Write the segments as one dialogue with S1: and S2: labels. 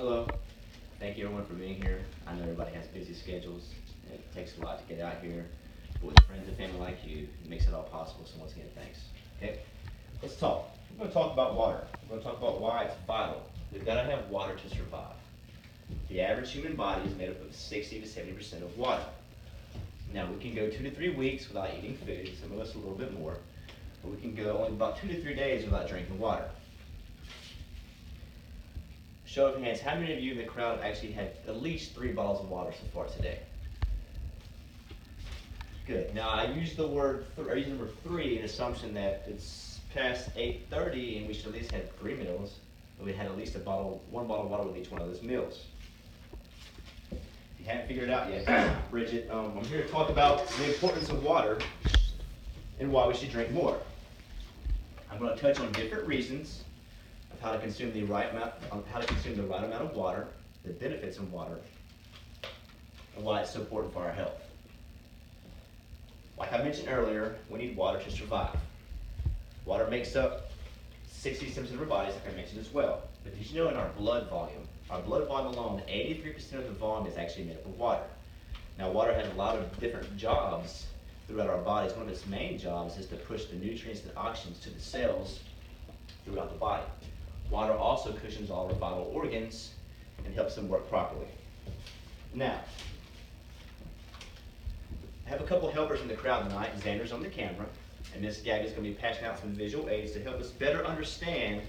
S1: Hello. Thank you everyone for being here. I know everybody has busy schedules and it takes a lot to get out here. But with friends and family like you, it makes it all possible. So once again, thanks. Okay? Let's talk. We're going to talk about water. We're going to talk about why it's vital. We've got to have water to survive. The average human body is made up of 60 to 70% of water. Now we can go 2 to 3 weeks without eating food, some of us a little bit more, but we can go only about 2 to 3 days without drinking water. Show of hands, how many of you in the crowd have actually had at least 3 bottles of water so far today? Good. Now I use the number 3 in assumption that it's past 8:30 and we should at least have 3 meals, and we had at least one bottle of water with each one of those meals. If you haven't figured it out yet, Bridget, I'm here to talk about the importance of water and why we should drink more. I'm going to touch on different reasons of how to consume the right amount of water, the benefits of water, and why it's so important for our health. Like I mentioned earlier, we need water to survive. Water makes up 60% of our bodies, like I mentioned as well. But did you know in our blood volume alone, 83% of the volume is actually made up of water. Now water has a lot of different jobs throughout our bodies. One of its main jobs is to push the nutrients and oxygens to the cells throughout the body. Water also cushions all our vital organs and helps them work properly. Now, I have a couple of helpers in the crowd tonight. Xander's on the camera, and Miss Gabby's going to be passing out some visual aids to help us better understand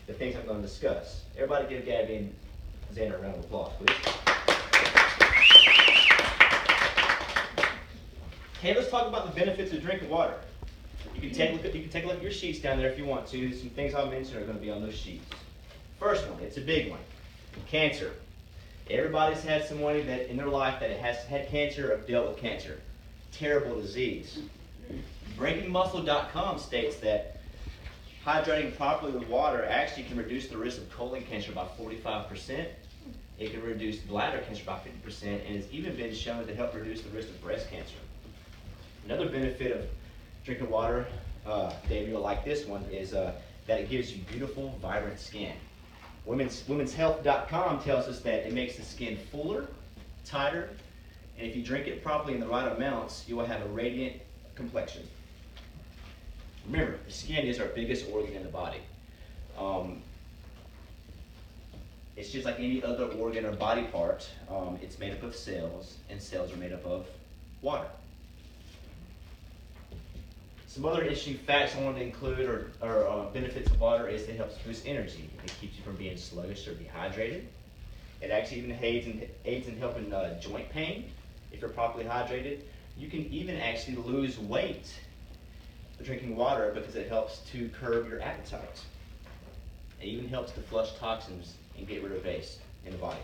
S1: the things I'm going to discuss. Everybody give Gabby and Xander a round of applause, please. Okay, let's talk about the benefits of drinking water. You can take a look at your sheets down there if you want to. Some things I'll mention are going to be on those sheets. First one, it's a big one. Cancer. Everybody's had someone that in their life that has had cancer or dealt with cancer. Terrible disease. BreakingMuscle.com states that hydrating properly with water actually can reduce the risk of colon cancer by 45%. It can reduce bladder cancer by 50%, and it's even been shown to help reduce the risk of breast cancer. Another benefit of drinking water, Dave, you'll like this one, is that it gives you beautiful, vibrant skin. Women'sHealth.com tells us that it makes the skin fuller, tighter, and if you drink it properly in the right amounts, you will have a radiant complexion. Remember, the skin is our biggest organ in the body. It's just like any other organ or body part. It's made up of cells, and cells are made up of water. Some other interesting facts I wanted to include or benefits of water is it helps boost energy. It keeps you from being sluggish or dehydrated. It actually even aids in helping joint pain if you're properly hydrated. You can even actually lose weight by drinking water because it helps to curb your appetite. It even helps to flush toxins and get rid of waste in the body.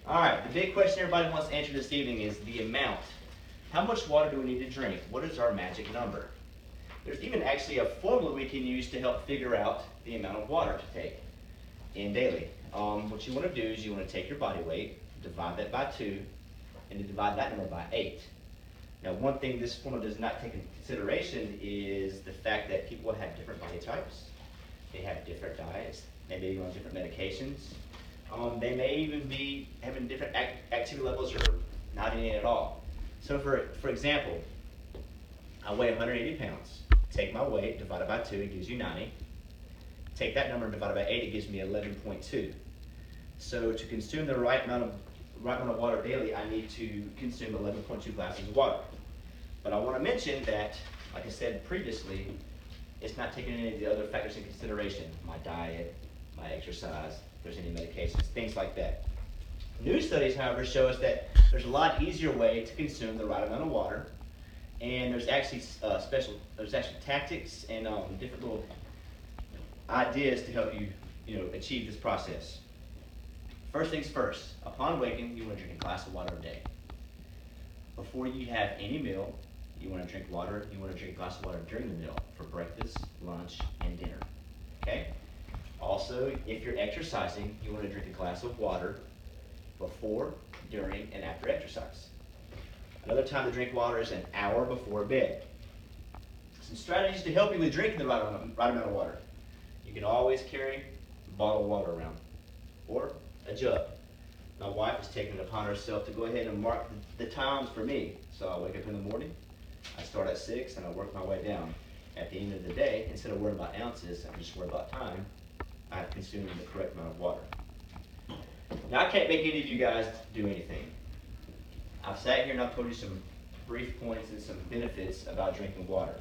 S1: All right, the big question everybody wants to answer this evening is the amount. How much water do we need to drink? What is our magic number? There's even actually a formula we can use to help figure out the amount of water to take in daily. What you want to do is you want to take your body weight, divide that by 2, and divide that number by 8. Now one thing this formula does not take into consideration is the fact that people have different body types. They have different diets. They may be on different medications. They may even be having different activity levels or not any at all. So for example, I weigh 180 pounds. Take my weight, divide it by 2, it gives you 90. Take that number and divide it by 8, it gives me 11.2. So to consume the right amount of water daily, I need to consume 11.2 glasses of water. But I want to mention that, like I said previously, it's not taking any of the other factors in consideration. My diet, my exercise, if there's any medications, things like that. New studies, however, show us that there's a lot easier way to consume the right amount of water, and there's actually tactics and different little ideas to help you, achieve this process. First things first. Upon waking, you want to drink a glass of water a day. Before you have any meal, you want to drink water. You want to drink a glass of water during the meal for breakfast, lunch, and dinner. Okay. Also, if you're exercising, you want to drink a glass of water before, during, and after exercise. Another time to drink water is an hour before bed. Some strategies to help you with drinking the right amount of water. You can always carry a bottle of water around. or a jug. My wife has taken it upon herself to go ahead and mark the times for me. So I wake up in the morning, I start at 6 and I work my way down. At the end of the day, instead of worrying about ounces, I just worry about time, I've consumed the correct amount of water. Now I can't make any of you guys do anything. I've sat here and I've told you some brief points and some benefits about drinking water.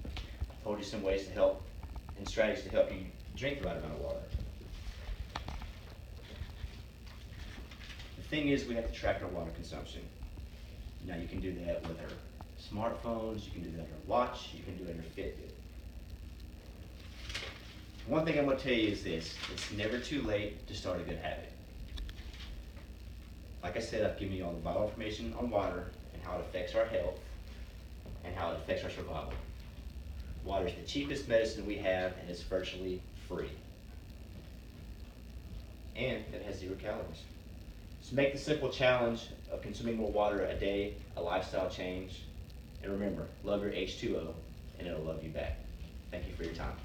S1: I've told you some ways to help and strategies to help you drink the right amount of water. The thing is, we have to track our water consumption. Now you can do that with our smartphones, you can do that on your watch, you can do it on your Fitbit. One thing I'm going to tell you is this: it's never too late to start a good habit. Like I said, I've given you all the vital information on water and how it affects our health and how it affects our survival. Water is the cheapest medicine we have, and it's virtually free. And it has 0 calories. So make the simple challenge of consuming more water a day a lifestyle change. And remember, love your H2O, and it'll love you back. Thank you for your time.